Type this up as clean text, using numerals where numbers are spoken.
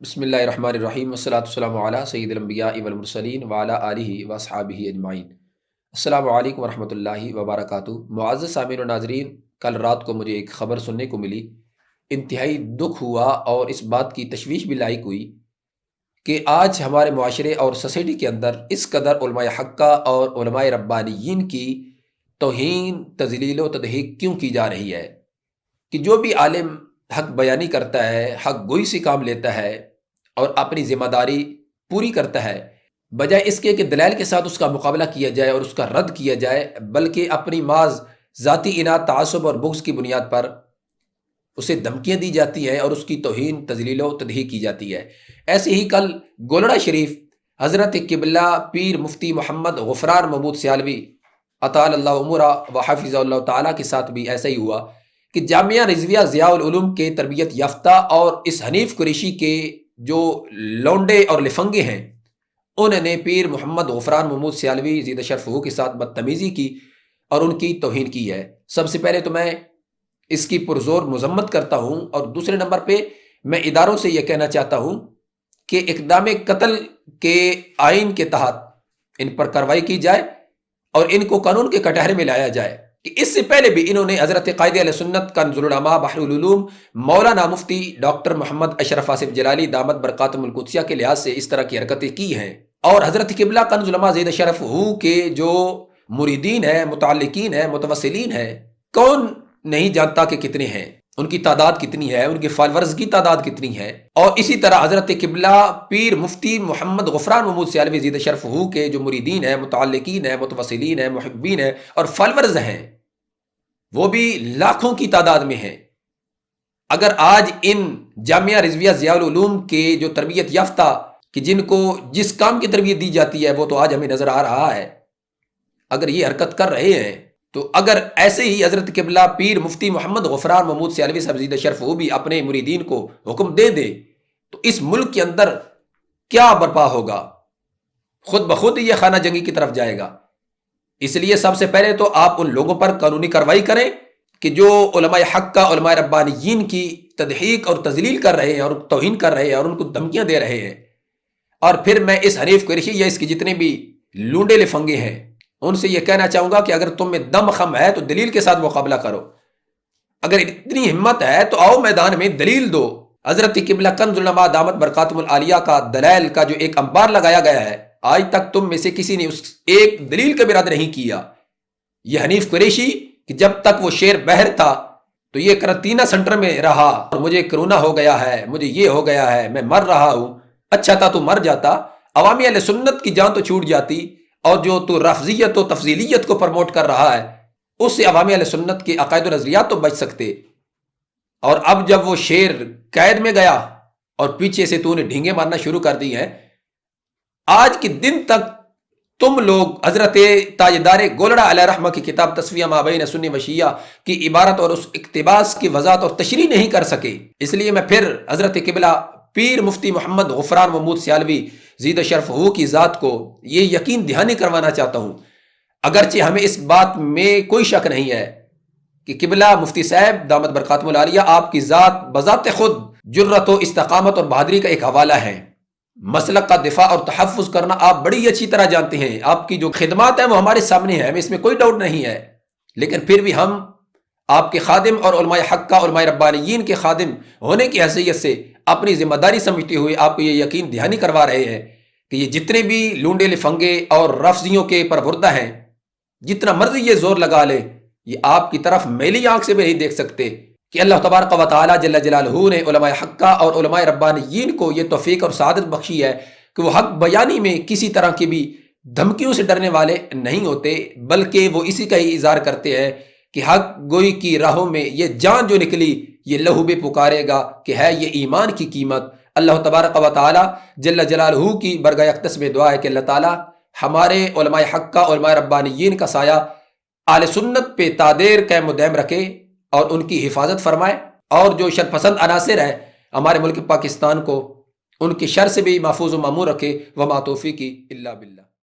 بسم اللہ الرحمن الرحیم والصلاۃ والسلام علی سید الانبیاء والمرسلین وعلی آلہ واصحابہ اجمعین۔ السلام علیکم ورحمۃ اللہ وبرکاتہ۔ معزز سامعین و ناظرین، کل رات کو مجھے ایک خبر سننے کو ملی، انتہائی دکھ ہوا اور اس بات کی تشویش بھی لاحق ہوئی کہ آج ہمارے معاشرے اور سوسائٹی کے اندر اس قدر علماء حقہ اور علماء ربانیین کی توہین، تذلیل و تضحیک کیوں کی جا رہی ہے کہ جو بھی عالم حق بیانی کرتا ہے، حق گوئی سے کام لیتا ہے اور اپنی ذمہ داری پوری کرتا ہے، بجائے اس کے کہ دلائل کے ساتھ اس کا مقابلہ کیا جائے اور اس کا رد کیا جائے، بلکہ اپنی محض ذاتی اناد، تعصب اور بغض کی بنیاد پر اسے دھمکیاں دی جاتی ہیں اور اس کی توہین، تذلیل و تضحیک کی جاتی ہے۔ ایسے ہی کل گولڑا شریف حضرت قبلہ پیر مفتی محمد غفران محمود سیالوی اطال اللہ عمرہ و حفظ اللہ تعالیٰ کے ساتھ بھی ایسا ہی ہوا کہ جامعہ رضویہ ضیاء العلوم کے تربیت یافتہ اور اس حنیف قریشی کے جو لونڈے اور لفنگے ہیں، انہوں نے پیر محمد غفران محمود سیالوی زیدہ شرفہ کے ساتھ بدتمیزی کی اور ان کی توہین کی ہے۔ سب سے پہلے تو میں اس کی پرزور مذمت کرتا ہوں، اور دوسرے نمبر پہ میں اداروں سے یہ کہنا چاہتا ہوں کہ اقدام قتل کے آئین کے تحت ان پر کارروائی کی جائے اور ان کو قانون کے کٹہرے میں لایا جائے کہ اس سے پہلے بھی انہوں نے حضرت قائد اہل سنت کنز العلماء بحر العلوم مولانا مفتی ڈاکٹر محمد اشرف آصف جلالی دامت برکاتہم القدسیہ کے لحاظ سے اس طرح کی حرکتیں کی ہیں، اور حضرت قبلہ کنز العلماء زیدہ شرفہ کے جو مریدین ہیں، متعلقین ہیں، متوسلین ہیں، کون نہیں جانتا کہ کتنے ہیں، ان کی تعداد کتنی ہے، ان کے فالورز کی تعداد کتنی ہے۔ اور اسی طرح حضرت قبلہ پیر مفتی محمد غفران محمود سیالوی زیدہ شرفہ کے جو مریدین ہیں، متعلقین ہیں، متوسلین ہیں، محبین ہیں اور فالورز ہیں، وہ بھی لاکھوں کی تعداد میں ہیں۔ اگر آج ان جامعہ رضویہ ضیاء العلوم کے جو تربیت یافتہ کہ جن کو جس کام کی تربیت دی جاتی ہے وہ تو آج ہمیں نظر آ رہا ہے، اگر یہ حرکت کر رہے ہیں، تو اگر ایسے ہی حضرت قبلہ پیر مفتی محمد غفران محمود سیالوی صاحب زیدہ شرفہ بھی اپنے مریدین کو حکم دے دے تو اس ملک کے اندر کیا برپا ہوگا؟ خود بخود یہ خانہ جنگی کی طرف جائے گا۔ اس لیے سب سے پہلے تو آپ ان لوگوں پر قانونی کارروائی کریں کہ جو علماء حق کا، علماء ربانیین کی تضحیک اور تذلیل کر رہے ہیں اور توہین کر رہے ہیں اور ان کو دھمکیاں دے رہے ہیں۔ اور پھر میں اس حنیف قریشی یا اس کے جتنے بھی لونڈے لفنگے ہیں ان سے یہ کہنا چاہوں گا کہ اگر تم میں دم خم ہے تو دلیل کے ساتھ مقابلہ کرو، اگر اتنی ہمت ہے تو آؤ میدان میں دلیل دو۔ حضرت قبلہ کنز العلماء دامت برکاتہم العالیہ کا دلائل کا جو ایک انبار لگایا گیا ہے، آج تک تم میں سے کسی نے اس ایک دلیل کا بھی رد نہیں کیا۔ یہ حنیف قریشی کہ جب تک وہ شیر بحر تھا تو یہ قرنطینہ سینٹر میں رہا اور مجھے کرونا ہو گیا ہے، مجھے یہ ہو گیا ہے، میں مر رہا ہوں، اچھا تھا تو مر جاتا، عوامی اہل سنت کی جان تو چھوٹ جاتی، اور جو تو رفضیت و تفضیلیت کو پروموٹ کر رہا ہے اس سے عوامی اہل سنت کے عقائد و نظریات تو بچ سکتے۔ اور اب جب وہ شیر قید میں گیا اور پیچھے سے تو نے ڈھینگے مارنا شروع کر دی ہیں، آج کے دن تک تم لوگ حضرت تاجدار گولڑا علیہ رحمہ کی کتاب تصفیہ ما بین سنی و شیعہ کی عبارت اور اس اقتباس کی وضاحت اور تشریح نہیں کر سکے۔ اس لیے میں پھر حضرت قبلہ پیر مفتی محمد غفران محمود سیالوی زیدہ شرفہ کی ذات کو یہ یقین دہانی کروانا چاہتا ہوں، اگرچہ ہمیں اس بات میں کوئی شک نہیں ہے کہ قبلہ مفتی صاحب دامت برکاتہم العالیہ آپ کی ذات بذات خود جرت و استقامت اور بہادری کا ایک حوالہ ہے۔ مسلک کا دفاع اور تحفظ کرنا آپ بڑی اچھی طرح جانتے ہیں، آپ کی جو خدمات ہیں وہ ہمارے سامنے ہیں، ہمیں اس میں کوئی ڈاؤٹ نہیں ہے، لیکن پھر بھی ہم آپ کے خادم اور علماء حق کا، علماء ربانیین کے خادم ہونے کی حیثیت سے اپنی ذمہ داری سمجھتے ہوئے آپ کو یہ یقین دہانی کروا رہے ہیں کہ یہ جتنے بھی لونڈے لفنگے اور رفضیوں کے پربردہ ہیں، جتنا مرضی یہ زور لگا لے، یہ آپ کی طرف میلی آنکھ سے بھی نہیں دیکھ سکتے کہ اللہ تبارک و تعالیٰ جل جلالہ نے علماء حقہ اور علماء ربانیین کو یہ توفیق اور سعادت بخشی ہے کہ وہ حق بیانی میں کسی طرح کی بھی دھمکیوں سے ڈرنے والے نہیں ہوتے، بلکہ وہ اسی کا ہی اظہار کرتے ہیں کہ حق گوئی کی راہوں میں یہ جان جو نکلی یہ لہو بھی پکارے گا کہ ہے یہ ایمان کی قیمت۔ اللہ تبارک و تعالیٰ جل جلالہ کی برگاہ اقدس میں دعا ہے کہ اللہ تعالیٰ ہمارے علماء حقہ، علماء ربانیین کا سایہ اہل سنت پہ تادیر قائم و دائم رکھے اور ان کی حفاظت فرمائے، اور جو شرپسند عناصر ہیں ہمارے ملک پاکستان کو ان کی شر سے بھی محفوظ و معمور رکھے۔ وما توفیقی الا باللہ۔